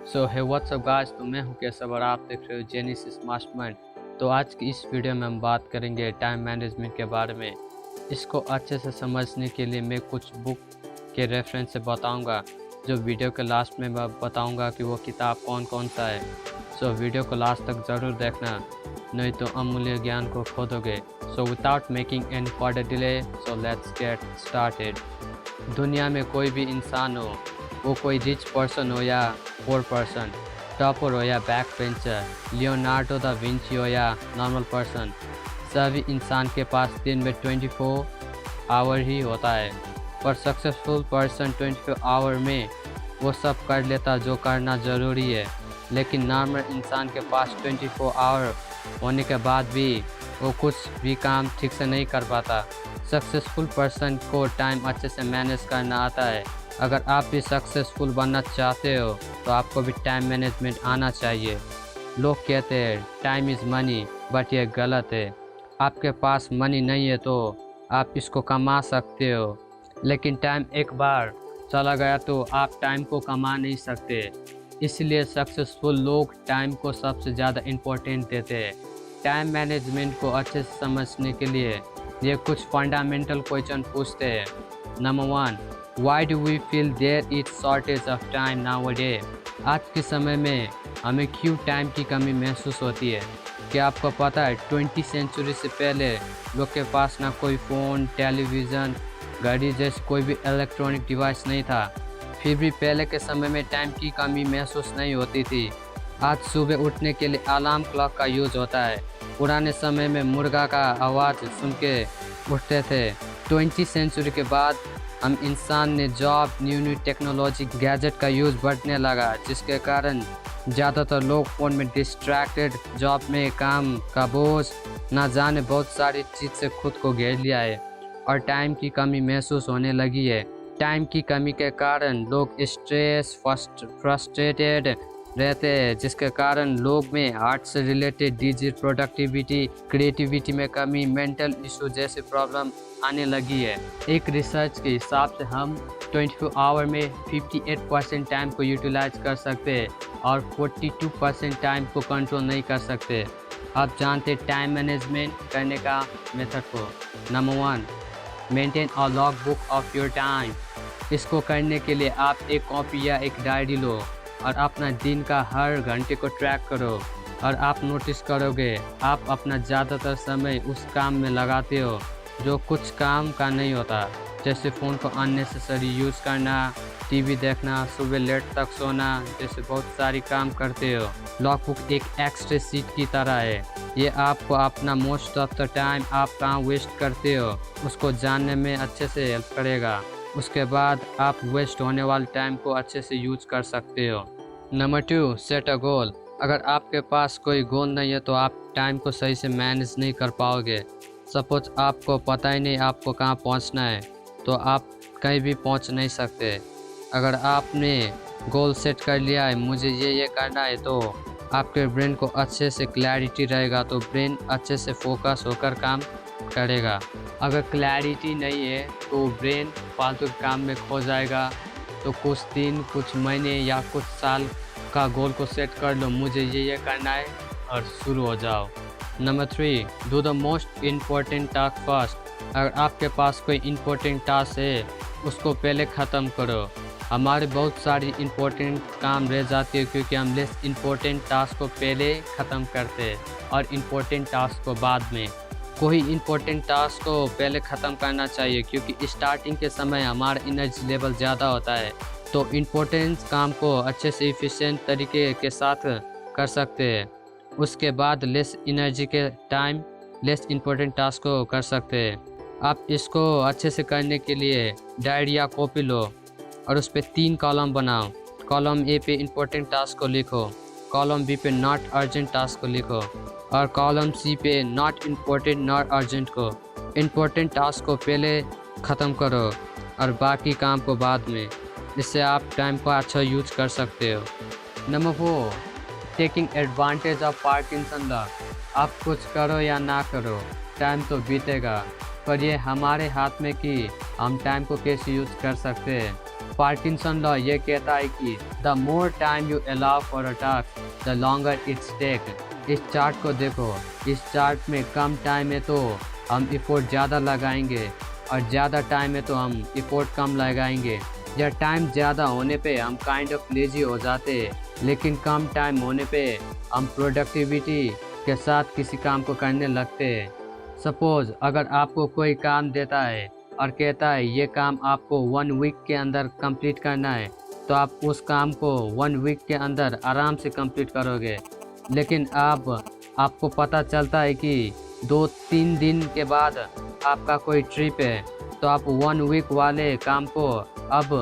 सो है WhatsApp guys, तो मैं हूं केशव और आप देख रहे हो जेनेसिस मास्टरमाइंड। तो आज की इस वीडियो में हम बात करेंगे टाइम मैनेजमेंट के बारे में। इसको अच्छे से समझने के लिए मैं कुछ बुक के रेफरेंस से बताऊंगा, जो वीडियो के लास्ट में मैं बताऊंगा कि वो किताब कौन कौन सा है। सो वीडियो को लास्ट तक ज़रूर देखना, नहीं तो अमूल्य ज्ञान को खो दोगे। So without making any further delay, so let's get started. दुनिया में कोई भी इंसान हो, वो कोई रिच पर्सन हो या पोर पर्सन, टॉपर हो या back bencher, Leonardo da Vinci हो या नॉर्मल पर्सन, सभी इंसान के पास दिन में 24 आवर ही होता है। पर सक्सेसफुल पर्सन 24 आवर में वो सब कर लेता जो करना ज़रूरी है, लेकिन नॉर्मल इंसान के पास 24 आवर होने के बाद भी वो कुछ भी काम ठीक से नहीं कर पाता। सक्सेसफुल पर्सन को टाइम अच्छे से मैनेज करना आता है। अगर आप भी सक्सेसफुल बनना चाहते हो तो आपको भी टाइम मैनेजमेंट आना चाहिए। लोग कहते हैं टाइम इज़ मनी, बट ये गलत है। आपके पास मनी नहीं है तो आप इसको कमा सकते हो, लेकिन टाइम एक बार चला गया तो आप टाइम को कमा नहीं सकते। इसलिए सक्सेसफुल लोग टाइम को सबसे ज़्यादा इम्पोर्टेंट देते हैं। टाइम मैनेजमेंट को अच्छे से समझने के लिए ये कुछ फंडामेंटल क्वेश्चन पूछते हैं। Number 1, why do we feel there is shortage of time nowadays? आज के समय में हमें क्यों टाइम की कमी महसूस होती है? क्या आपको पता है 20वीं सेंचुरी से पहले लोग के पास ना कोई फ़ोन, टेलीविज़न, घड़ी जैसे कोई भी इलेक्ट्रॉनिक डिवाइस नहीं था, फिर भी पहले के समय में टाइम की कमी महसूस नहीं होती थी। आज सुबह उठने के लिए अलार्म क्लॉक का यूज़ होता है। पुराने समय में मुर्गा का आवाज़ सुन के उठते थे। 20वीं सेंचुरी के बाद हम इंसान ने जॉब, न्यू टेक्नोलॉजी, गैजेट का यूज़ बढ़ने लगा, जिसके कारण ज़्यादातर लोग फ़ोन में डिस्ट्रैक्टेड, जॉब में काम का बोझ, ना जाने बहुत सारी चीज़ से खुद को घेर लिया है और टाइम की कमी महसूस होने लगी है। टाइम की कमी के कारण लोग स्ट्रेस, फ्रस्ट्रेटेड रहते हैं, जिसके कारण लोग में हार्ट से रिलेटेड डिजीज, प्रोडक्टिविटी, क्रिएटिविटी में कमी, मेंटल इशू जैसी प्रॉब्लम आने लगी है। एक रिसर्च के हिसाब से हम 24 आवर में 58% टाइम को यूटिलाइज कर सकते हैं और 42% टाइम को कंट्रोल नहीं कर सकते। आप जानते टाइम मैनेजमेंट करने का मेथड को। Number 1, maintain a log book of your time. इसको करने के लिए आप एक कॉपी या एक डायरी लो और अपना दिन का हर घंटे को ट्रैक करो, और आप नोटिस करोगे आप अपना ज़्यादातर समय उस काम में लगाते हो जो कुछ काम का नहीं होता, जैसे फ़ोन को अननेसेसरी यूज़ करना, टीवी देखना, सुबह लेट तक सोना जैसे बहुत सारी काम करते हो। लॉग बुक एक एक्स्ट्रा सीट की तरह है। ये आपको अपना मोस्ट ऑफ द टाइम आप कहाँ वेस्ट करते हो उसको जानने में अच्छे से हेल्प करेगा। उसके बाद आप वेस्ट होने वाले टाइम को अच्छे से यूज कर सकते हो। नंबर 2, सेट अ गोल। अगर आपके पास कोई गोल नहीं है तो आप टाइम को सही से मैनेज नहीं कर पाओगे। सपोज आपको पता ही नहीं आपको कहाँ पहुँचना है, तो आप कहीं भी पहुँच नहीं सकते। अगर आपने गोल सेट कर लिया है मुझे ये करना है, तो आपके ब्रेन को अच्छे से क्लैरिटी रहेगा, तो ब्रेन अच्छे से फोकस होकर काम करेगा। अगर क्लैरिटी नहीं है तो ब्रेन फालतू काम में खो जाएगा। तो कुछ दिन, कुछ महीने या कुछ साल का गोल को सेट कर लो, मुझे ये करना है, और शुरू हो जाओ। Number 3, do the most important task first. अगर आपके पास कोई इम्पोर्टेंट टास्क है उसको पहले ख़त्म करो। हमारे बहुत सारी इम्पोर्टेंट काम रह जाती है क्योंकि हम लेस इम्पोर्टेंट टास्क को पहले ख़त्म करते हैं और इम्पोर्टेंट टास्क को बाद में। कोई इम्पोर्टेंट टास्क को पहले ख़त्म करना चाहिए क्योंकि स्टार्टिंग के समय हमारा एनर्जी लेवल ज़्यादा होता है, तो इम्पोर्टेंट काम को अच्छे से इफ़िशिएंट तरीके के साथ कर सकते हैं। उसके बाद लेस एनर्जी के टाइम लेस इम्पोर्टेंट टास्क को कर सकते हैं। आप इसको अच्छे से करने के लिए डायरी या कॉपी लो और उस पर 3 कॉलम बनाओ। कॉलम ए पे इम्पोर्टेंट टास्क को लिखो, कॉलम बी पे नॉट अर्जेंट टास्क को लिखो, और कॉलम सी पे नॉट इम्पोर्टेंट नॉट अर्जेंट को। इम्पोर्टेंट टास्क को पहले ख़त्म करो और बाकी काम को बाद में। इससे आप टाइम को अच्छा यूज कर सकते हो। Number 4, taking advantage of Parkinson law. आप कुछ करो या ना करो, टाइम तो बीतेगा, पर ये हमारे हाथ में कि हम टाइम को कैसे यूज कर सकते हैं। पार्किंसन लॉ ये कहता है कि the more time you allow for a task the longer it's take. इस चार्ट को देखो, इस चार्ट में कम टाइम है तो हम इफ़ोर्ट ज़्यादा लगाएंगे और ज़्यादा टाइम है तो हम इफ़ोर्ट कम लगाएंगे। या टाइम ज़्यादा होने पे हम काइंड ऑफ लेजी हो जाते हैं, लेकिन कम टाइम होने पे हम प्रोडक्टिविटी के साथ किसी काम को करने लगते हैं। सपोज़ अगर आपको कोई काम देता है और कहता है ये काम आपको 1 वीक के अंदर कंप्लीट करना है, तो आप उस काम को 1 वीक के अंदर आराम से कंप्लीट करोगे। लेकिन आपको पता चलता है कि 2-3 दिन के बाद आपका कोई ट्रिप है, तो आप 1 वीक वाले काम को अब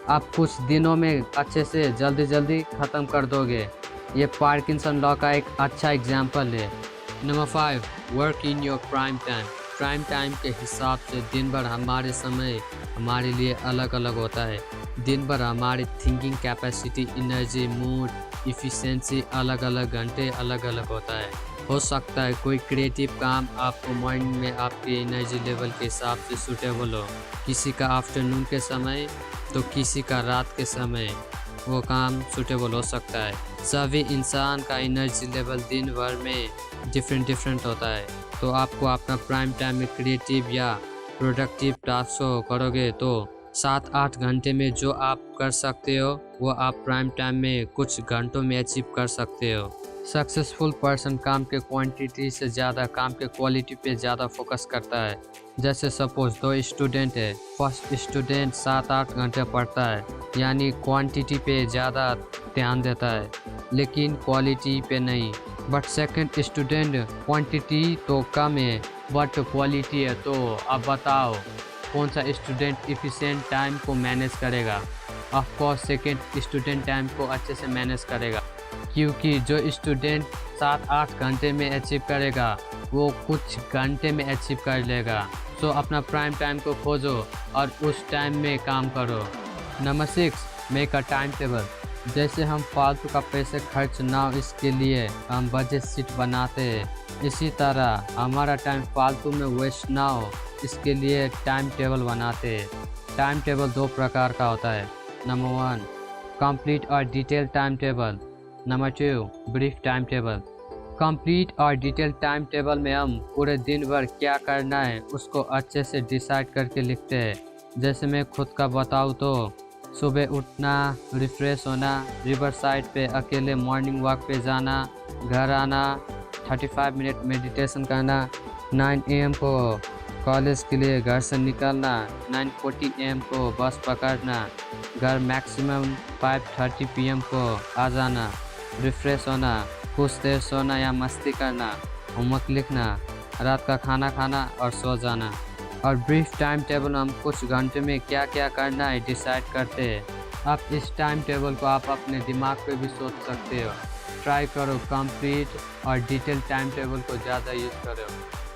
आप कुछ दिनों में अच्छे से जल्दी ख़त्म कर दोगे। ये पार्किंसन लॉ का एक अच्छा एग्जाम्पल है। Number 5, work in your prime time. Prime time के हिसाब से दिन भर हमारे समय हमारे लिए अलग अलग होता है। दिन भर हमारी thinking capacity, energy, mood, efficiency अलग अलग घंटे अलग अलग होता है। हो सकता है कोई क्रिएटिव काम आपको मॉर्निंग में आपकी एनर्जी लेवल के हिसाब से सूटेबल हो, किसी का आफ्टरनून के समय तो किसी का रात के समय वो काम सूटेबल हो सकता है। सभी इंसान का एनर्जी लेवल दिन भर में डिफरेंट होता है। तो आपको अपना प्राइम टाइम में क्रिएटिव या प्रोडक्टिव टास्क करोगे तो 7-8 घंटे में जो आप कर सकते हो वो आप प्राइम टाइम में कुछ घंटों में अचीव कर सकते हो। सक्सेसफुल पर्सन काम के क्वांटिटी से ज़्यादा काम के क्वालिटी पे ज़्यादा फोकस करता है। जैसे सपोज 2 स्टूडेंट है, फर्स्ट स्टूडेंट 7-8 घंटे पढ़ता है, यानी क्वांटिटी पे ज़्यादा ध्यान देता है लेकिन क्वालिटी पे नहीं। बट सेकंड स्टूडेंट क्वांटिटी तो कम है बट क्वालिटी है। तो अब बताओ कौन सा स्टूडेंट इफ़िशिएंट टाइम को मैनेज करेगा? Of course second student time को अच्छे से मैनेज करेगा, क्योंकि जो स्टूडेंट 7-8 घंटे में अचीव करेगा वो कुछ घंटे में अचीव कर लेगा। सो अपना प्राइम टाइम को खोजो और उस टाइम में काम करो। Number 6, make a time table. जैसे हम फालतू का पैसे खर्च ना हो इसके लिए हम बजट शीट बनाते हैं, इसी तरह हमारा टाइम फालतू में वेस्ट ना हो इसके लिए टाइम टेबल बनाते हैं। टाइम टेबल 2 प्रकार का होता है। नंबर 1, कंप्लीट और detail time table. Number 2, brief time table. Complete और डिटेल टाइम टेबल में हम पूरे दिन भर क्या करना है उसको अच्छे से डिसाइड करके लिखते हैं। जैसे मैं खुद का बताऊँ तो सुबह उठना, रिफ्रेश होना, रिवर साइड पे अकेले मॉर्निंग वॉक पे जाना, घर आना, 35 मिनट मेडिटेशन करना, 9 AM को कॉलेज के लिए घर से निकलना, 9:40 AM को बस पकड़ना, घर मैक्सिमम 5:30 PM को आ जाना, रिफ्रेश होना, कुछ देर सोना या मस्ती करना, होमवर्क लिखना, रात का खाना खाना और सो जाना। और ब्रीफ टाइम टेबल हम कुछ घंटे में क्या क्या करना है डिसाइड करते हैं। आप इस टाइम टेबल को आप अपने दिमाग पे भी सोच सकते हो। ट्राई करो कंप्लीट और डिटेल टाइम टेबल को ज़्यादा यूज़ करो,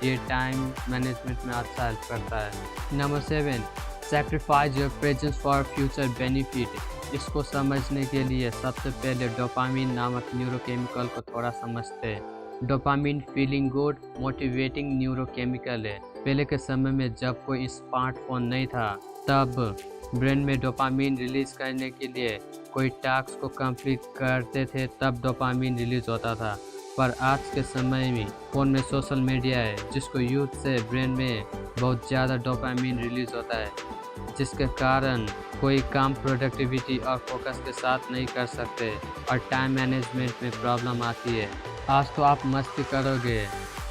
ये टाइम मैनेजमेंट में अच्छा हेल्प करता है। Number 7, sacrifice your presence for future benefit. इसको समझने के लिए सबसे पहले डोपामिन नामक न्यूरोकेमिकल को थोड़ा समझते हैं। Dopamine feeling good motivating neurochemical है। पहले के समय में जब कोई स्मार्टफोन नहीं था तब ब्रेन में डोपामिन रिलीज करने के लिए कोई टास्क को कंप्लीट करते थे तब डोपामिन रिलीज होता था। पर आज के समय में फ़ोन में सोशल मीडिया है जिसको यूज से ब्रेन में बहुत ज़्यादा डोपामिन रिलीज होता है, जिसके कारण कोई काम प्रोडक्टिविटी और फोकस के साथ नहीं कर सकते और टाइम मैनेजमेंट में प्रॉब्लम आती है। आज तो आप मस्ती करोगे,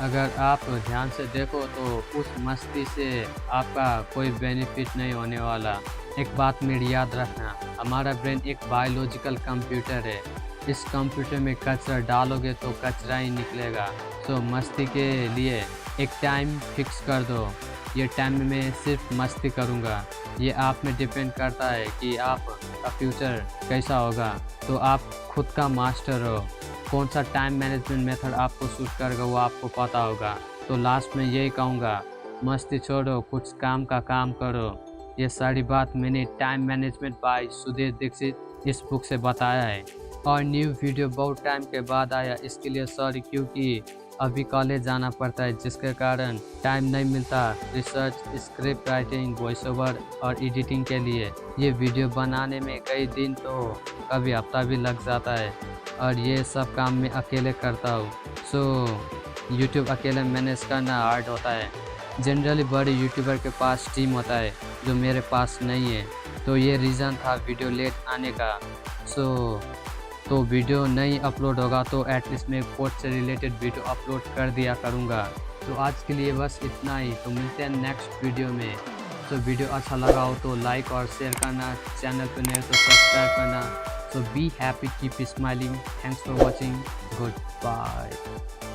अगर आप ध्यान से देखो तो उस मस्ती से आपका कोई बेनिफिट नहीं होने वाला। एक बात मेरी याद रखना, हमारा ब्रेन एक बायोलॉजिकल कंप्यूटर है। इस कंप्यूटर में कचरा डालोगे तो कचरा ही निकलेगा। तो मस्ती के लिए एक टाइम फिक्स कर दो, ये टाइम में मैं सिर्फ मस्ती करूँगा। ये आप में डिपेंड करता है कि आपका फ्यूचर कैसा होगा। तो आप खुद का मास्टर हो, कौन सा टाइम मैनेजमेंट मेथड आपको सूट करेगा वो आपको पता होगा। तो लास्ट में यही कहूँगा, मस्ती छोड़ो, कुछ काम का काम करो। ये सारी बात मैंने time management by Sudhir Dixit इस बुक से बताया है। और न्यू वीडियो बहुत टाइम के बाद आया, इसके लिए सॉरी, क्योंकि अभी कॉलेज जाना पड़ता है, जिसके कारण टाइम नहीं मिलता research, script writing, voice over और एडिटिंग के लिए। ये वीडियो बनाने में कई दिन तो कभी हफ्ता भी लग जाता है और ये सब काम मैं अकेले करता हूँ। सो यूट्यूब अकेले मैनेज करना हार्ड होता है। जनरली बड़े यूट्यूबर के पास टीम होता है जो मेरे पास नहीं है, तो ये रीज़न था वीडियो लेट आने का। तो वीडियो नहीं अपलोड होगा तो एटलीस्ट मैं कोड से रिलेटेड वीडियो अपलोड कर दिया करूँगा। तो आज के लिए बस इतना ही, तो मिलते हैं नेक्स्ट वीडियो में। तो वीडियो अच्छा लगा हो तो लाइक और शेयर करना, चैनल पर नए तो सब्सक्राइब करना। So be happy, keep smiling. Thanks for watching. Goodbye.